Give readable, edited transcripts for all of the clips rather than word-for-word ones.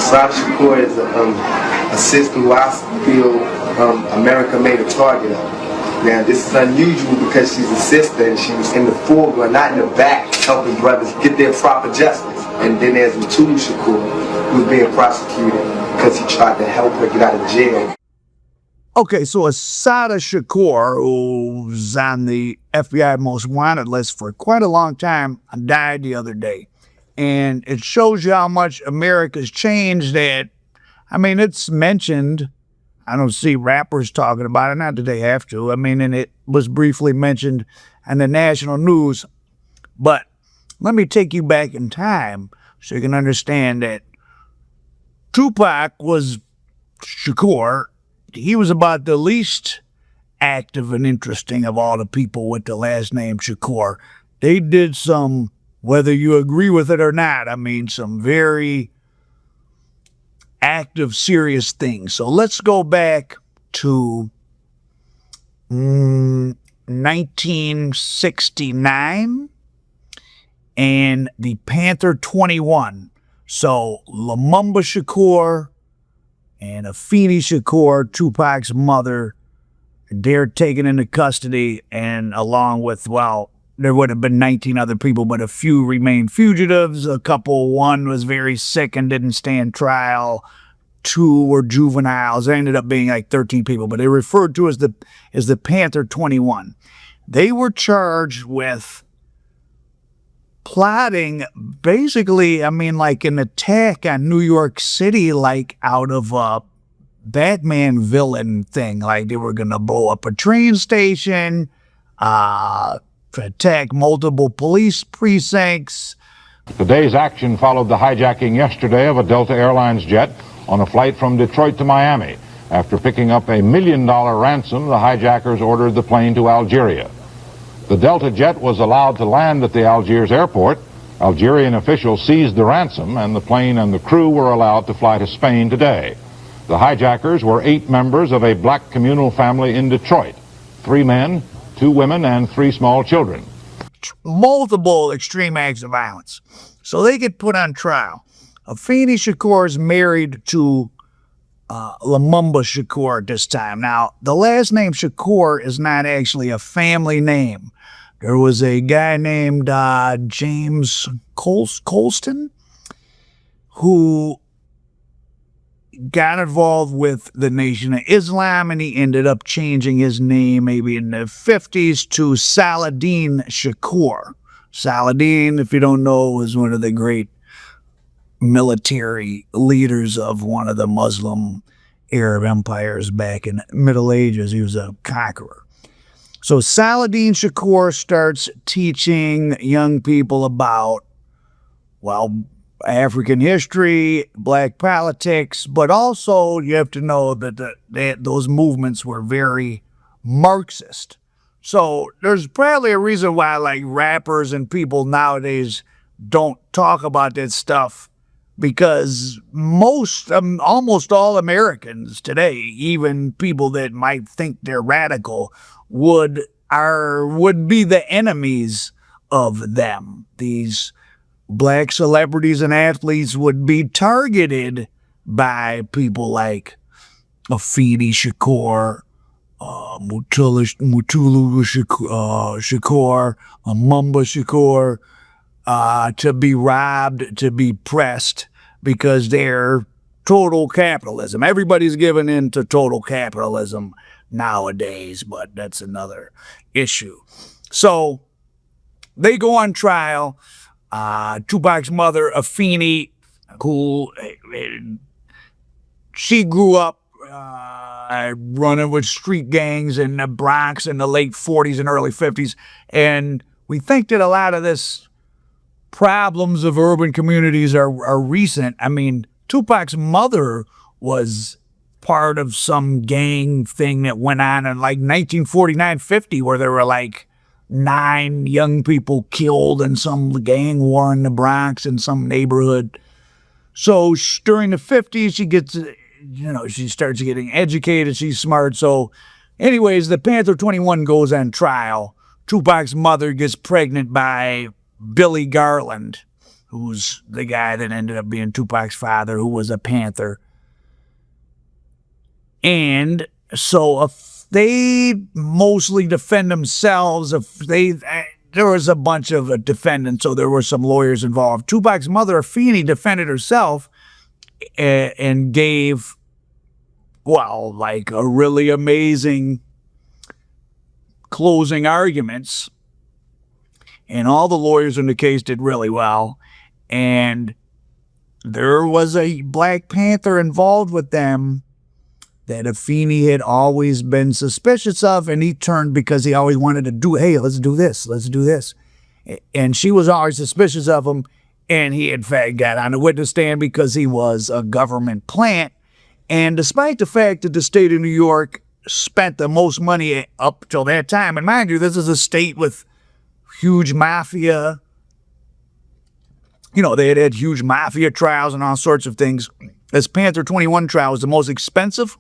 Assata Shakur is a sister who I feel America made a target of. Now, this is unusual because she's a sister and she was in the foreground, not in the back, helping brothers get their proper justice. And then there's 2Pac Shakur, who's being prosecuted because he tried to help her get out of jail. Okay, so Assata Shakur, who's on the FBI most wanted list for quite a long time, died the other day. And it shows you how much America's changed that, I mean, it's mentioned. I don't see rappers talking about it, not that they have to. I mean, and it was briefly mentioned in the national news. But let me take you back in time so you can understand that 2Pac was Shakur. He was about the least active and interesting of all the people with the last name Shakur. They did some, whether you agree with it or not, I mean, some very active, serious things. So let's go back to 1969 and the Panther 21. So Lumumba Shakur and Afeni Shakur, 2Pac's mother, they're taken into custody, and along with, well, there would have been 19 other people, but a few remained fugitives. One was very sick and didn't stand trial. 2 were juveniles. It ended up being like 13 people, but they referred to as the Panther 21. They were charged with plotting, basically, I mean, like an attack on New York City, like out of a Batman villain thing. Like they were going to blow up a train station, to attack multiple police precincts. Today's action followed the hijacking yesterday of a Delta Airlines jet on a flight from Detroit to Miami. After picking up $1 million ransom, the hijackers ordered the plane to Algeria. The Delta jet was allowed to land at the Algiers airport. Algerian officials seized the ransom, and the plane and the crew were allowed to fly to Spain today. The hijackers were 8 members of a black communal family in Detroit, 3 men, 2 women, and 3 small children. Multiple extreme acts of violence. So they get put on trial. Afeni Shakur is married to Lumumba Shakur at this time. Now, the last name Shakur is not actually a family name. There was a guy named James Colston who got involved with the Nation of Islam, and he ended up changing his name maybe in the 50s to Saladin Shakur. Saladin, if you don't know, was one of the great military leaders of one of the Muslim Arab empires back in the Middle Ages. He was a conqueror. So Saladin Shakur starts teaching young people about, well, African history, black politics, but also you have to know that those movements were very Marxist. So there's probably a reason why like rappers and people nowadays don't talk about that stuff, because almost all Americans today, even people that might think they're radical, would be the enemies of them. These black celebrities and athletes would be targeted by people like Afeni Shakur, Mutulu Shakur, Lumumba Shakur, to be robbed, to be pressed, because they're total capitalism. Everybody's given in to total capitalism nowadays, but that's another issue. So they go on trial. 2Pac's mother, Afeni, who she grew up running with street gangs in the Bronx in the late 40s and early 50s. And we think that a lot of this problems of urban communities are recent. I mean, 2Pac's mother was part of some gang thing that went on in like 1949-50, where there were like 9 young people killed in some gang war in the Bronx in some neighborhood. So during the 50s, she gets, she starts getting educated. She's smart. So anyways, the Panther 21 goes on trial. 2Pac's mother gets pregnant by Billy Garland. who's the guy that ended up being 2Pac's father, who was a Panther. And so if they mostly defend themselves. There was a bunch of defendants, so there were some lawyers involved. 2Pac's mother, Afeni, defended herself and gave, well, like a really amazing closing arguments. And all the lawyers in the case did really well. And there was a Black Panther involved with them that Afeni had always been suspicious of, and he turned because he always wanted to do, hey, let's do this. And she was always suspicious of him, and he, in fact, got on the witness stand because he was a government plant. And despite the fact that the state of New York spent the most money up till that time, and mind you, this is a state with huge mafia. You know, they had huge mafia trials and all sorts of things. This Panther 21 trial was the most expensive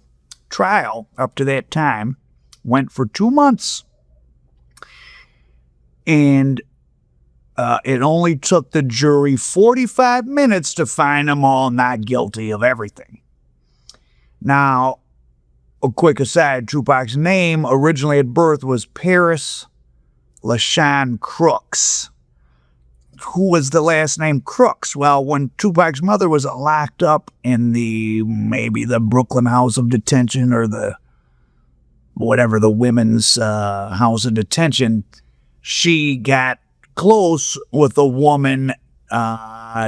trial up to that time. Went for 2 months. And it only took the jury 45 minutes to find them all not guilty of everything. Now, a quick aside, 2Pac's name originally at birth was Paris LaShawn Crooks. Who was the last name Crooks? Well, when 2Pac's mother was locked up in maybe the Brooklyn House of Detention or the women's house of detention, she got close with a woman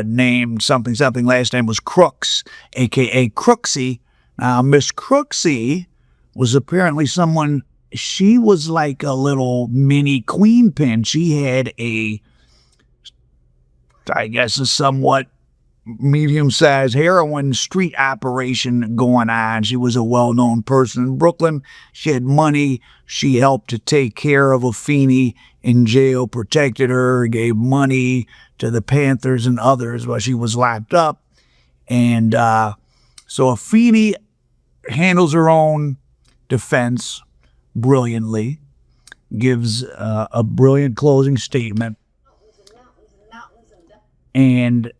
named something, last name was Crooks, a.k.a. Crooksy. Now, Miss Crooksy was apparently someone, she was like a little mini queen pin. She had a somewhat medium-sized heroin street operation going on. She was a well-known person in Brooklyn. She had money. She helped to take care of Afeni in jail, protected her, gave money to the Panthers and others while she was locked up. And so Afeni handles her own defense brilliantly, gives a brilliant closing statement. And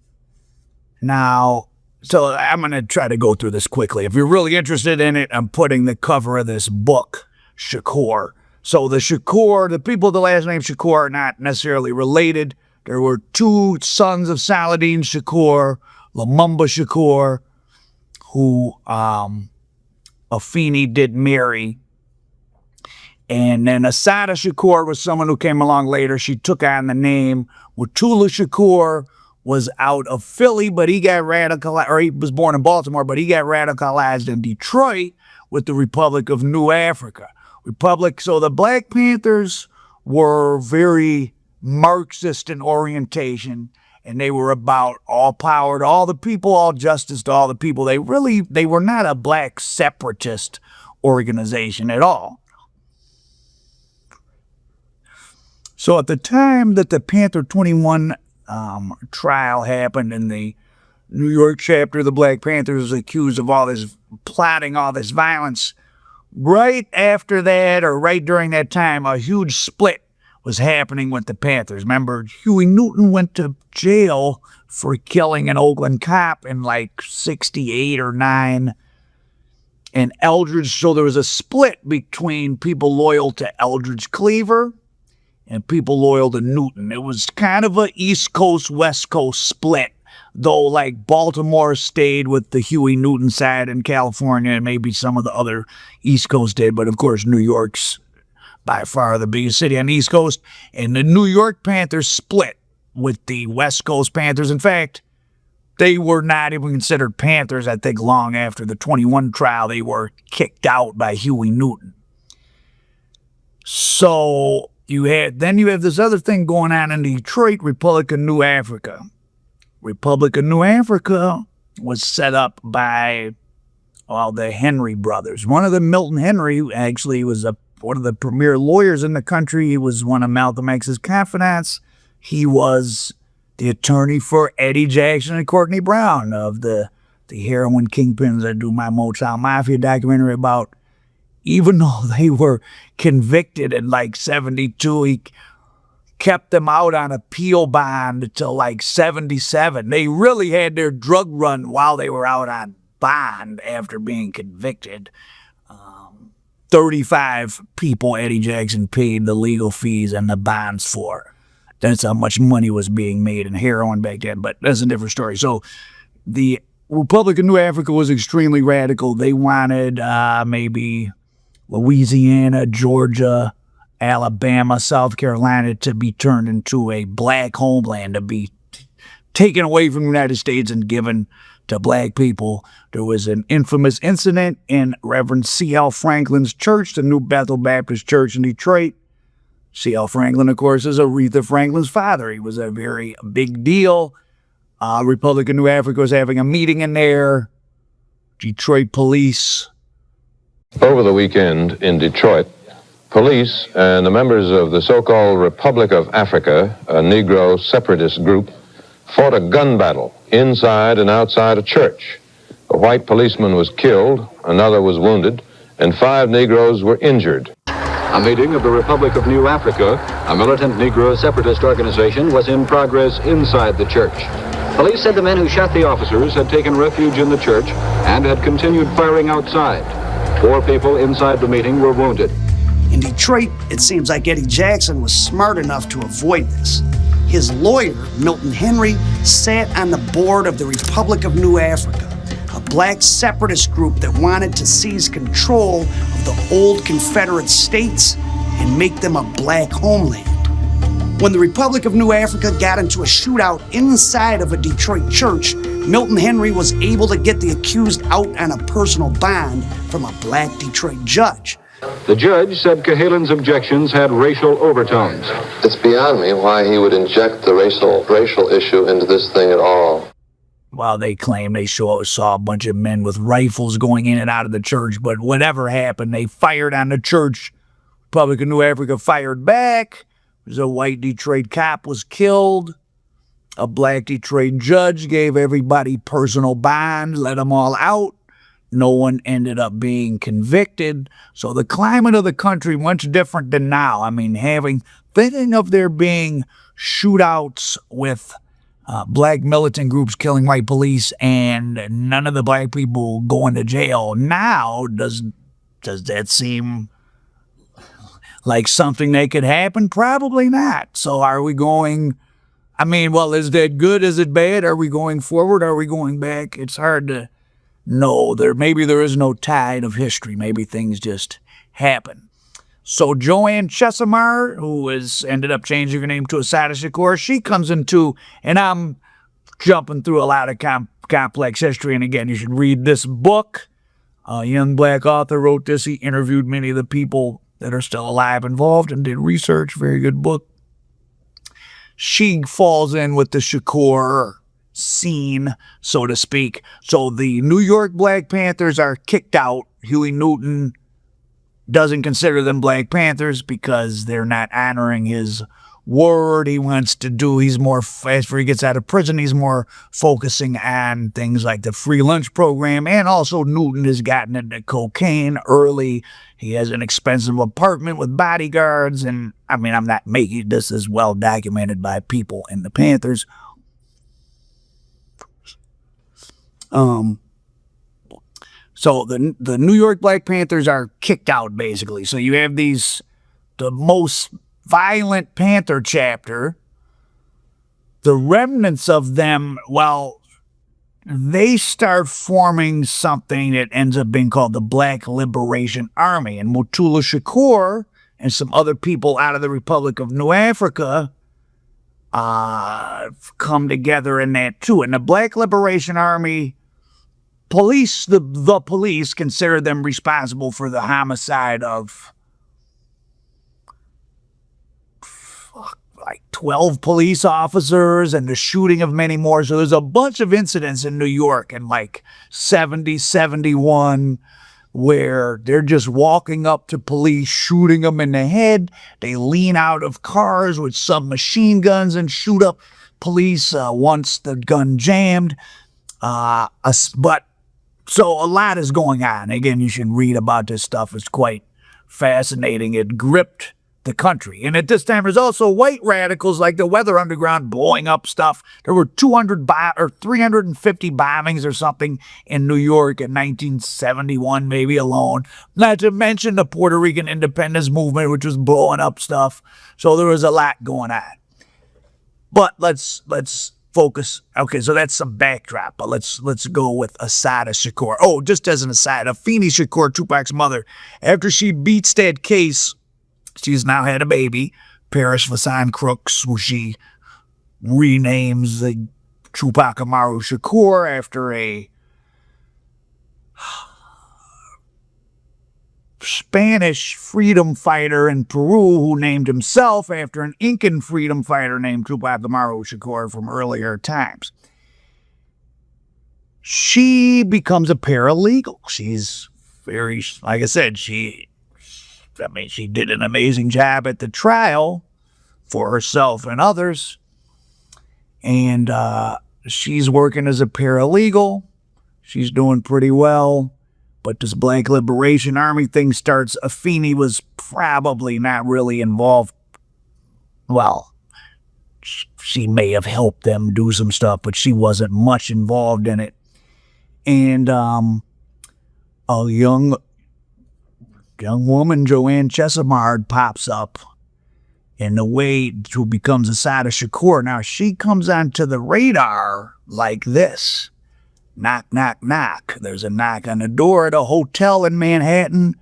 now, so I'm going to try to go through this quickly. If you're really interested in it, I'm putting the cover of this book, Shakur. So the people with the last name Shakur are not necessarily related. There were 2 sons of Saladin Shakur, Lumumba Shakur, who Afeni did marry. And then Assata Shakur was someone who came along later. She took on the name. Watula Shakur was out of Philly, but he got radicalized, or he was born in Baltimore, but he got radicalized in Detroit with the Republic of New Africa. So the Black Panthers were very Marxist in orientation, and they were about all power to all the people, all justice to all the people. They were not a black separatist organization at all. So at the time that the Panther 21 trial happened and the New York chapter of the Black Panthers was accused of all this plotting, all this violence, right after that or right during that time, a huge split was happening with the Panthers. Remember, Huey Newton went to jail for killing an Oakland cop in like 68 or 9. And Eldridge, so there was a split between people loyal to Eldridge Cleaver and people loyal to Newton. It was kind of a East Coast, West Coast split, though like Baltimore stayed with the Huey Newton side in California, and maybe some of the other East Coast did, but of course New York's by far the biggest city on the East Coast, and the New York Panthers split with the West Coast Panthers. In fact, they were not even considered Panthers, I think, long after the 21 trial. They were kicked out by Huey Newton. So you have this other thing going on in Detroit, Republic of New Africa. Republic of New Africa was set up by the Henry brothers. One of them, Milton Henry, actually was one of the premier lawyers in the country. He was one of Malcolm X's confidants. He was the attorney for Eddie Jackson and Courtney Brown of the heroin kingpins that do my Motown Mafia documentary about. Even though they were convicted in like 72, kept them out on appeal bond till like 77. They really had their drug run while they were out on bond after being convicted. 35 people Eddie Jackson paid the legal fees and the bonds for. That's how much money was being made in heroin back then, but that's a different story. So the Republic of New Africa was extremely radical. They wanted maybe Louisiana, Georgia, Alabama, South Carolina to be turned into a black homeland, to be taken away from the United States and given to black people. There was an infamous incident in Reverend C.L. Franklin's church, the New Bethel Baptist Church in Detroit. C.L. Franklin, of course, is Aretha Franklin's father. He was a very big deal. Republic of New Africa was having a meeting in there. Detroit police. Over the weekend in Detroit, police and the members of the so-called Republic of Africa, a Negro separatist group, fought a gun battle inside and outside a church. A white policeman was killed, another was wounded, and 5 Negroes were injured. A meeting of the Republic of New Africa, a militant Negro separatist organization, was in progress inside the church. Police said the men who shot the officers had taken refuge in the church and had continued firing outside. 4 people inside the meeting were wounded. In Detroit, it seems like Eddie Jackson was smart enough to avoid this. His lawyer, Milton Henry, sat on the board of the Republic of New Africa, a black separatist group that wanted to seize control of the old Confederate states and make them a black homeland. When the Republic of New Africa got into a shootout inside of a Detroit church, Milton Henry was able to get the accused out on a personal bond from a black Detroit judge. The judge said Cahalan's objections had racial overtones. It's beyond me why he would inject the racial issue into this thing at all. Well, they claim they saw a bunch of men with rifles going in and out of the church, but whatever happened, they fired on the church. Republic of New Africa fired back. A white Detroit cop was killed. A black Detroit judge gave everybody personal bond, let them all out. No one ended up being convicted. So the climate of the country much different than now. I mean, thinking of there being shootouts with black militant groups killing white police and none of the black people going to jail now, does that seem like something that could happen? Probably not. So are we going, is that good? Is it bad? Are we going forward? Are we going back? It's hard to know. Maybe there is no tide of history. Maybe things just happen. So Joanne Chesimard, who ended up changing her name to Assata Shakur, she comes into, and I'm jumping through a lot of complex history, and again, you should read this book. A young black author wrote this. He interviewed many of the people that are still alive involved and did research. Very good book. She falls in with the Shakur scene, so to speak. So the New York Black Panthers are kicked out. Huey Newton doesn't consider them Black Panthers because they're not honoring his word. He's more, after he gets out of prison, he's more focusing on things like the free lunch program. And also Newton has gotten into cocaine early. He has an expensive apartment with bodyguards. And I'm not making this as well documented by people in the Panthers. So the New York Black Panthers are kicked out, basically. So you have the most violent Panther chapter. The remnants of them, they start forming something that ends up being called the Black Liberation Army. And Mutulu Shakur and some other people out of the Republic of New Africa come together in that too. And the Black Liberation Army police, the police consider them responsible for the homicide of 12 police officers and the shooting of many more. So there's a bunch of incidents in New York in 70, 71 where they're just walking up to police, shooting them in the head. They lean out of cars with submachine guns and shoot up police once the gun jammed. So a lot is going on. Again, you should read about this stuff. It's quite fascinating. It gripped the country. And at this time, there's also white radicals like the Weather Underground blowing up stuff. There were 350 bombings or something in New York in 1971, maybe alone. Not to mention the Puerto Rican independence movement, which was blowing up stuff. So there was a lot going on. But let's focus. Okay, so that's some backdrop, but let's go with Assata Shakur. Oh, just as an aside, Afeni Shakur, 2Pac's mother, after she beats that case, she's now had a baby, Paris Vassan Crooks, who she renames the 2Pac Amaru Shakur after a Spanish freedom fighter in Peru who named himself after an Incan freedom fighter named 2Pac Amaru Shakur from earlier times. She becomes a paralegal. She's very, like I said, she did an amazing job at the trial for herself and others. And she's working as a paralegal. She's doing pretty well. But this Black Liberation Army thing starts. Afeni was probably not really involved. Well, she may have helped them do some stuff, but she wasn't much involved in it. And a young woman, Joanne Chesimard, pops up in the way who becomes Assata Shakur. Now, she comes onto the radar like this. Knock, knock, knock. There's a knock on the door at a hotel in Manhattan.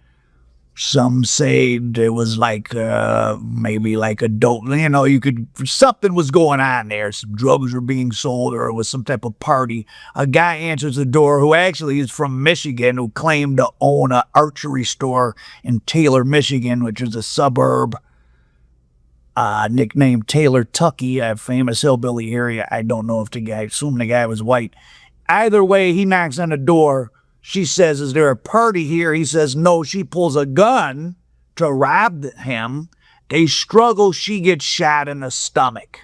Some say it was like maybe like adult, something was going on there. Some drugs were being sold, or it was some type of party. A guy answers the door who actually is from Michigan, who claimed to own an archery store in Taylor, Michigan, which is a suburb nicknamed Taylor Tucky, a famous hillbilly area. I don't know if I assume the guy was white. Either way, he knocks on the door. She says, "Is there a party here?" He says, "No." She pulls a gun to rob him. They struggle. She gets shot in the stomach.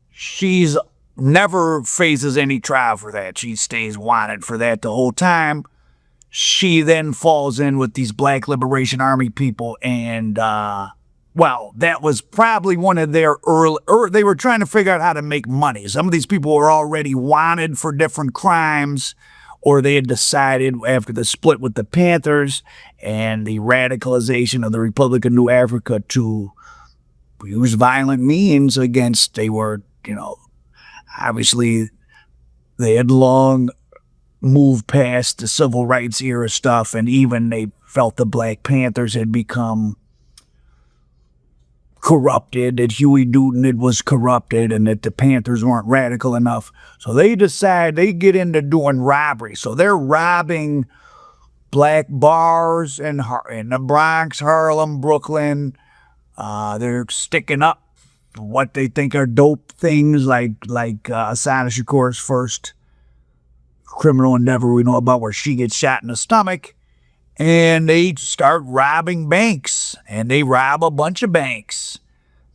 She's never faces any trial for that. She stays wanted for that the whole time. She then falls in with these Black Liberation Army people, and well, that was probably one of their they were trying to figure out how to make money. Some of these people were already wanted for different crimes, or they had decided after the split with the Panthers and the radicalization of the Republic of New Africa to use violent means against, obviously they had long moved past the civil rights era stuff, and even they felt the Black Panthers had become corrupted, that Huey Newton was corrupted, and that the Panthers weren't radical enough. So they decide they get into doing robbery. So they're robbing black bars in the Bronx, Harlem, Brooklyn. They're sticking up what they think are dope things, like Assata Shakur's first criminal endeavor we know about, where she gets shot in the stomach. And they start robbing banks, and they rob a bunch of banks.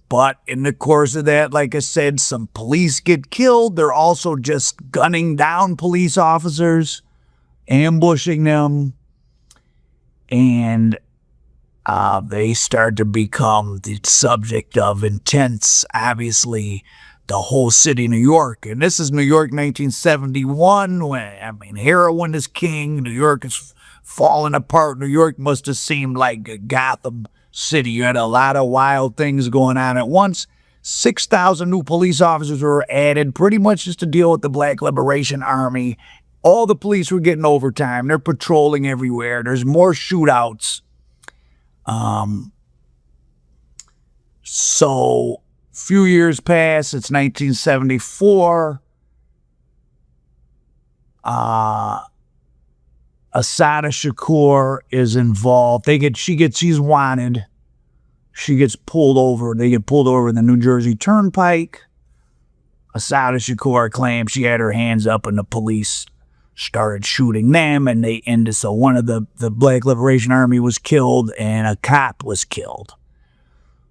But in the course of that, like I said, some police get killed. They're also just gunning down police officers, ambushing them, and they start to become the subject of intense, obviously, the whole city of New York. And this is New York 1971, when, heroin is king. New York is falling apart. New York must have seemed like a Gotham City. You had a lot of wild things going on at once. 6,000 new police officers were added, pretty much just to deal with the Black Liberation Army. All the police were getting overtime. They're patrolling everywhere. There's more shootouts. So a few years pass. It's 1974. Assata Shakur is involved. She's wanted. She gets pulled over. They get pulled over in the New Jersey Turnpike. Assata Shakur claims she had her hands up and the police started shooting them, and they ended. So one of the Black Liberation Army was killed and a cop was killed.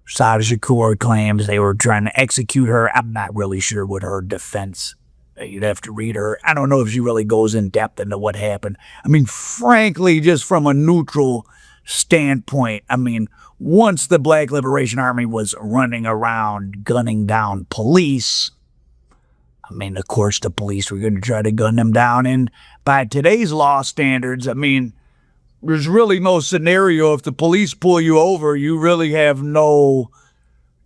Assata Shakur claims they were trying to execute her. I'm not really sure what her defense. You'd have to read her. I don't know if she really goes in depth into what happened. Frankly, just from a neutral, standpoint, I mean, once the Black Liberation Army was running around gunning down police, I mean, of course, the police were going to try to gun them down. And by today's law standards, I mean, there's really no scenario. If the police pull you over, you really have no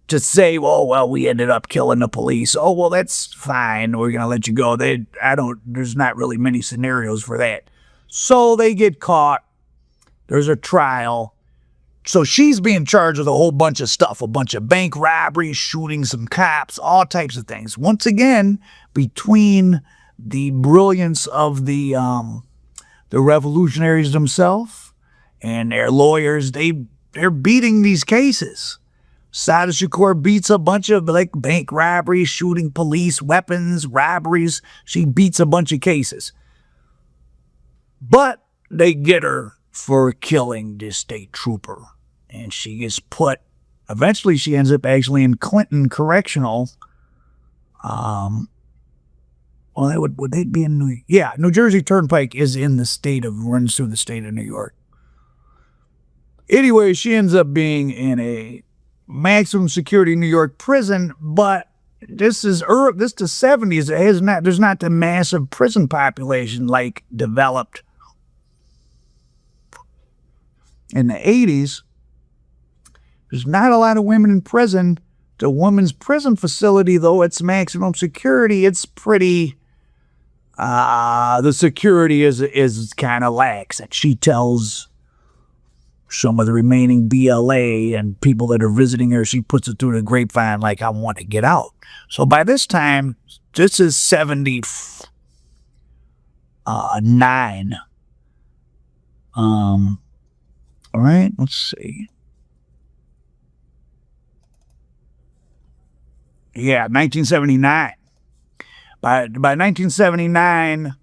to say, oh, well, we ended up killing the police. Oh, well, that's fine. We're going to let you go. There's not really many scenarios for that. So they get caught. There's a trial. So she's being charged with a whole bunch of stuff, a bunch of bank robberies, shooting some cops, all types of things. Once again, between the brilliance of the revolutionaries themselves and their lawyers, they're beating these cases. Assata Shakur beats a bunch of like bank robberies, shooting police, weapons, robberies. She beats a bunch of cases. But they get her for killing this state trooper. And she gets put, eventually she ends up actually in Clinton Correctional. Well, would they be in New York? Yeah, New Jersey Turnpike is in the runs through the state of New York. Anyway, she ends up being in a maximum security New York prison, but this is the 70s. There's not the massive prison population like developed in the 80s. There's not a lot of women in prison. The women's prison facility, though it's maximum security, it's pretty, the security is kind of lax. And she tells some of the remaining BLA and people that are visiting her, she puts it through the grapevine like, I want to get out. So by this time, this is 79. All right, let's see. Yeah, 1979. By 1979,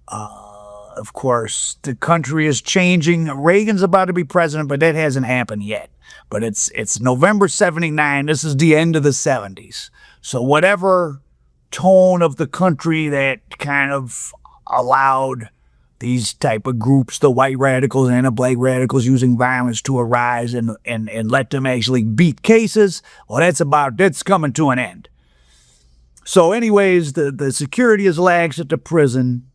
of course, the country is changing. Reagan's about to be president, but that hasn't happened yet. But it's November 79. This is the end of the 70s. So whatever tone of the country that kind of allowed these type of groups, the white radicals and the black radicals, using violence to arise and let them actually beat cases, well, that's coming to an end. So anyways, the security is lax at the prison,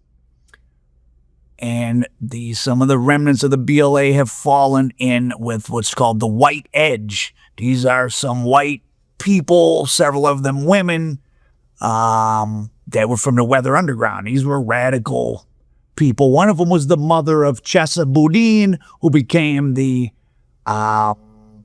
and some of the remnants of the BLA have fallen in with what's called the white edge. These are some white people, several of them women, that were from the Weather Underground. These were radical people. One of them was the mother of Chesa Boudin, who became the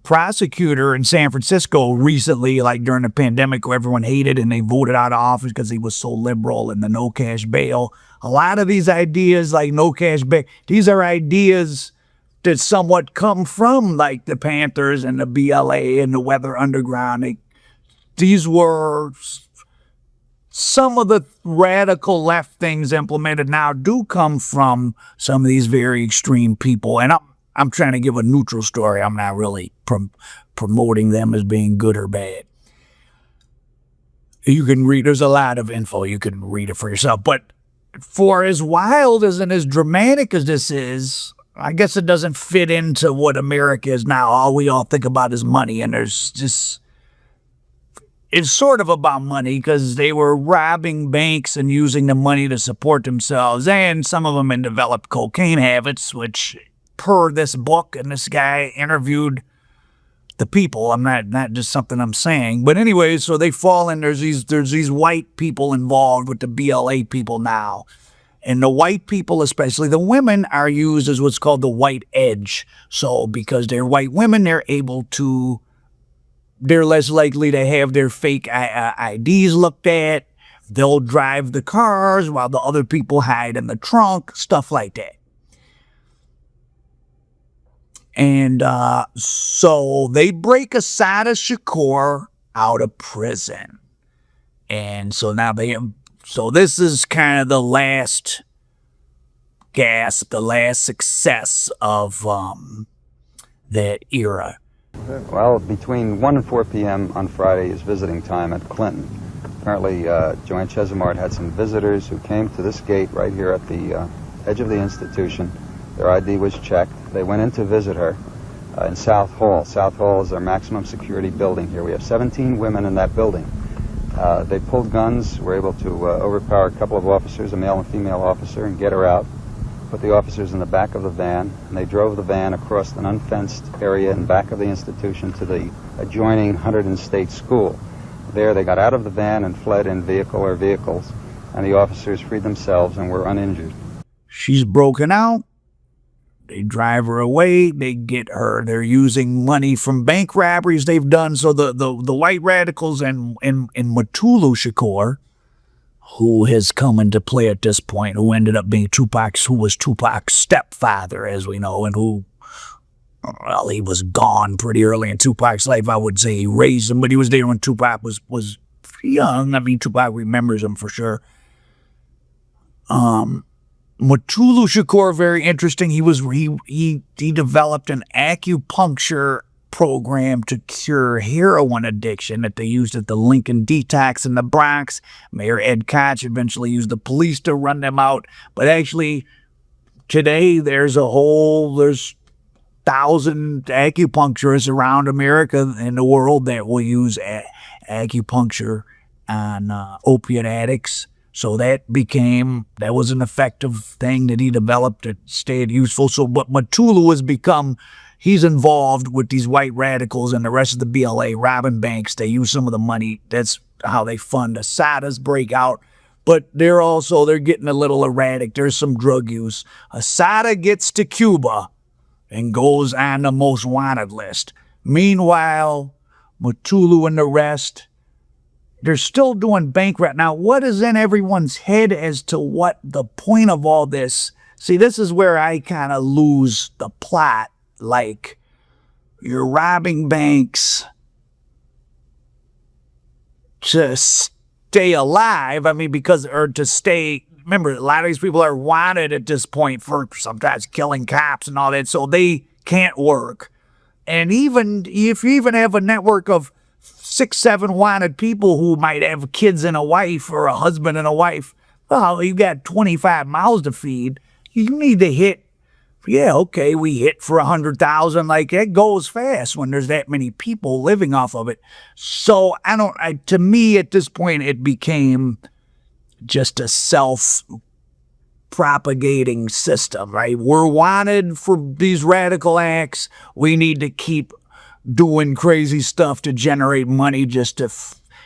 prosecutor in San Francisco recently, like during the pandemic, who everyone hated and they voted out of office because he was so liberal, and the no cash bail. A lot of these ideas, like no cash bail, these are ideas that somewhat come from like the Panthers and the BLA and the Weather Underground. These were some of the radical left things implemented now do come from some of these very extreme people. And I'm trying to give a neutral story. I'm not really promoting them as being good or bad. You can read, there's a lot of info. You can read it for yourself. But for as wild and as dramatic as this is, I guess it doesn't fit into what America is now. All we all think about is money. And there's just... It's sort of about money because they were robbing banks and using the money to support themselves. And some of them had developed cocaine habits, which per this book, and this guy interviewed the people. I'm not just something I'm saying. But anyway, so they fall in, there's these white people involved with the BLA people now. And the white people, especially the women, are used as what's called the white edge. So because they're white women, they're less likely to have their fake IDs looked at. They'll drive the cars while the other people hide in the trunk, stuff like that. And so they break Assata Shakur out of prison. And so now so this is kind of the last gasp, the last success of that era. Well, between 1 and 4 p.m. on Friday is visiting time at Clinton. Apparently, Joanne Chesimard had some visitors who came to this gate right here at the edge of the institution Their ID was checked. They went in to visit her in South Hall. South Hall is our maximum security building here. We have 17 women in that building. They pulled guns, were able to overpower a couple of officers, a male and female officer, and get her out. Put the officers in the back of the van, and they drove the van across an unfenced area in back of the institution to the adjoining Hunterdon State School. There they got out of the van and fled in vehicle or vehicles, and the officers freed themselves and were uninjured. She's broken out. They drive her away. They get her. They're using money from bank robberies they've done. So the white radicals and Matulu Shakur, who has come into play at this point, who ended up being who was 2Pac's stepfather, as we know, and who, well, he was gone pretty early in 2Pac's life. I would say he raised him, but he was there when 2Pac was young. I mean, 2Pac remembers him for sure. Matulu Shakur, very interesting. He developed an acupuncture program to cure heroin addiction that they used at the Lincoln Detox in the Bronx. Mayor Ed Koch eventually used the police to run them out. But actually, today there's 1,000 acupuncturists around America and the world that will use acupuncture on opiate addicts. So that was an effective thing that he developed that stayed useful. So what Matulu has become, he's involved with these white radicals and the rest of the BLA, robbing banks. They use some of the money. That's how they fund Assata's breakout. But they're getting a little erratic. There's some drug use. Assata gets to Cuba and goes on the most wanted list. Meanwhile, Matulu and the rest, they're still doing bank robbery. Now, what is in everyone's head as to what the point of all this? See, this is where I kind of lose the plot. Like, you're robbing banks to stay alive. I mean, remember, a lot of these people are wanted at this point for sometimes killing cops and all that, so they can't work. And even if you have a network of 6, 7 wanted people who might have kids and a wife or a husband and a wife, well, you got 25 mouths to feed. You need to hit, we hit for 100,000. Like, it goes fast when there's that many people living off of it. So to me at this point, it became just a self-propagating system, right? We're wanted for these radical acts. We need to keep doing crazy stuff to generate money just to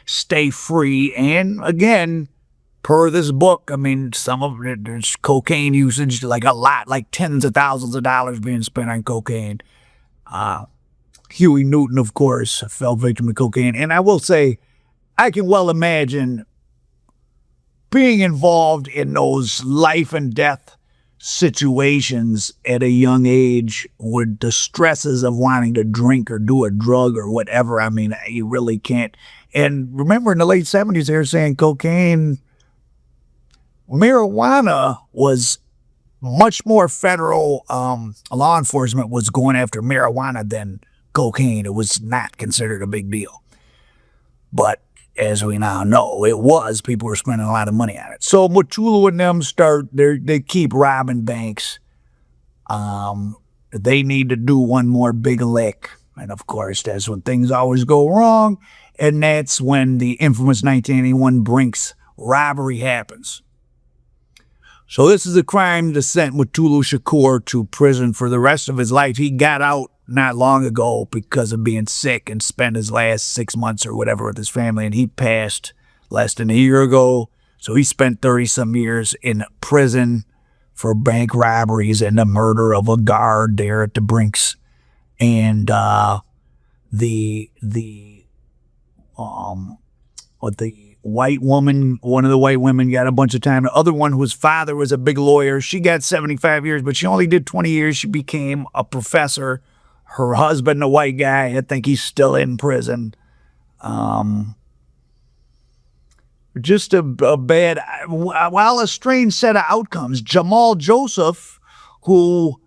stay free. And again, per this book, I mean, some of it, there's cocaine usage, like a lot, like tens of thousands of dollars being spent on cocaine. Huey Newton, of course, fell victim to cocaine. And I will say, I can well imagine being involved in those life and death situations at a young age with the stresses of wanting to drink or do a drug or whatever. I mean, you really can't. And remember, in the late 70s, they were saying marijuana was much more federal. Law enforcement was going after marijuana than cocaine. It was not considered a big deal. But as we now know, it was. People were spending a lot of money on it. So Matulu and them they keep robbing banks. They need to do one more big lick. And of course, that's when things always go wrong. And that's when the infamous 1981 Brinks robbery happens. So this is a crime that sent Matulu Shakur to prison for the rest of his life. He got out not long ago because of being sick and spent his last 6 months or whatever with his family, and he passed less than a year ago. So he spent 30-some years in prison for bank robberies and the murder of a guard there at the Brinks. And white woman, one of the white women got a bunch of time. The other one, whose father was a big lawyer, she got 75 years, but she only did 20 years. She became a professor. Her husband, a white guy, I think he's still in prison. Just a bad, well, a strange set of outcomes. Jamal Joseph, who,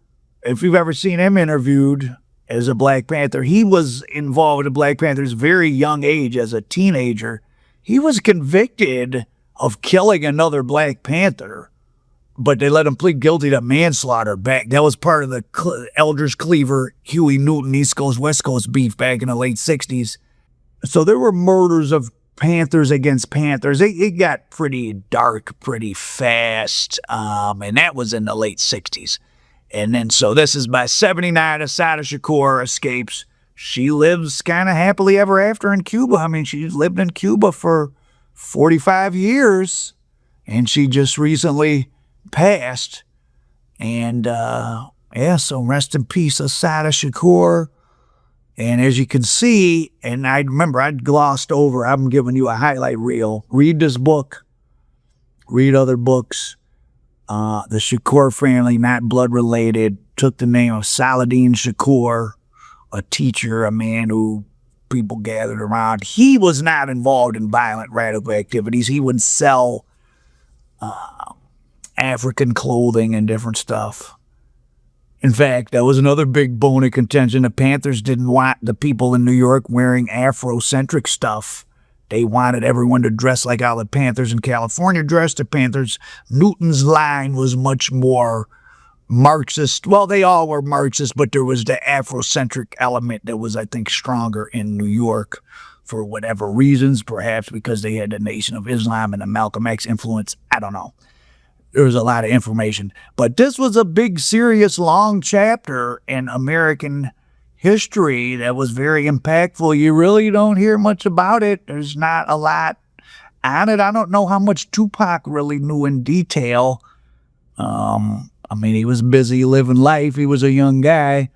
if you've ever seen him interviewed as a Black Panther, he was involved with the Black Panthers very young age as a teenager. He was convicted of killing another Black Panther but they let him plead guilty to manslaughter back. That was part of the Elders Cleaver, Huey Newton, East Coast, West Coast beef back in the late 60s. So there were murders of Panthers against Panthers. It got pretty dark pretty fast, and that was in the late 60s. And then, so this is by 79, Assata Shakur escapes. She lives kind of happily ever after in Cuba. I mean, she lived in Cuba for 45 years, and she just recently passed. And, so rest in peace, Assata Shakur. And as you can see, and I remember I glossed over, I'm giving you a highlight reel. Read this book. Read other books. The Shakur family, not blood related, took the name of Saladin Shakur, a teacher, a man who people gathered around. He was not involved in violent radical activities. He would sell African clothing and different stuff. In fact, that was another big bone of contention. The Panthers didn't want the people in New York wearing Afrocentric stuff. They wanted everyone to dress like how the Panthers in California dressed. The Panthers, Newton's line was much more Marxist. Well, they all were Marxist, but there was the Afrocentric element that was, I think, stronger in New York for whatever reasons, perhaps because they had the Nation of Islam and the Malcolm X influence. I don't know. There was a lot of information. But this was a big, serious, long chapter in American history that was very impactful. You really don't hear much about it. There's not a lot on it. I don't know how much 2Pac really knew in detail. I mean, he was busy living life. He was a young guy.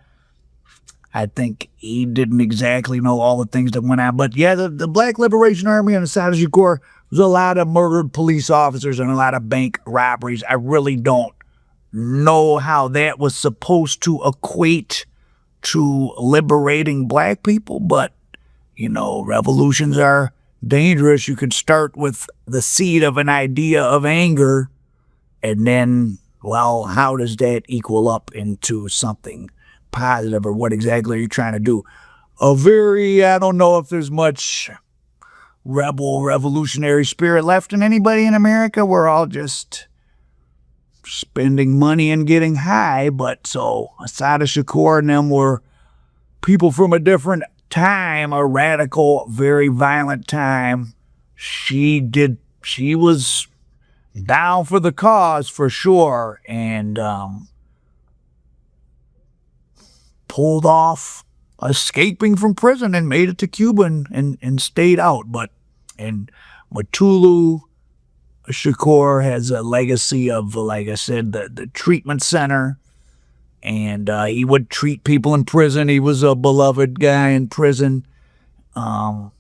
I think he didn't exactly know all the things that went on. But yeah, the Black Liberation Army and Assata Shakur, there's a lot of murdered police officers and a lot of bank robberies. I really don't know how that was supposed to equate to liberating black people, but, you know, revolutions are dangerous. You could start with the seed of an idea of anger, and then, well, how does that equal up into something positive, or what exactly are you trying to do? I don't know if there's much revolutionary spirit left in anybody in America. We're all just spending money and getting high. But so Assata Shakur and them were people from a different time, a radical, very violent time. She was down for the cause for sure, and pulled off escaping from prison and made it to Cuba and stayed out. And Mutulu Shakur has a legacy of, like I said, the treatment center. And he would treat people in prison. He was a beloved guy in prison. And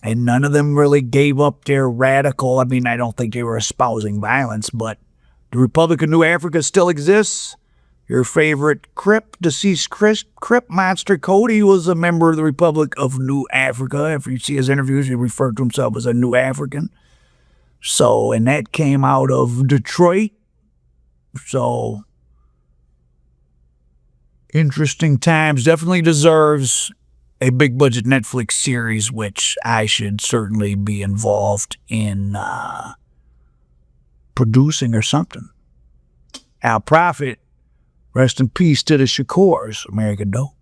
none of them really gave up their radical. I mean, I don't think they were espousing violence, but the Republic of New Africa still exists. Your favorite deceased Crip monster, Cody, was a member of the Republic of New Africa. If you see his interviews, he referred to himself as a New African. So, and that came out of Detroit. So, interesting times. Definitely deserves a big budget Netflix series, which I should certainly be involved in producing or something. Our prophet, rest in peace to the Shakurs, American Dope.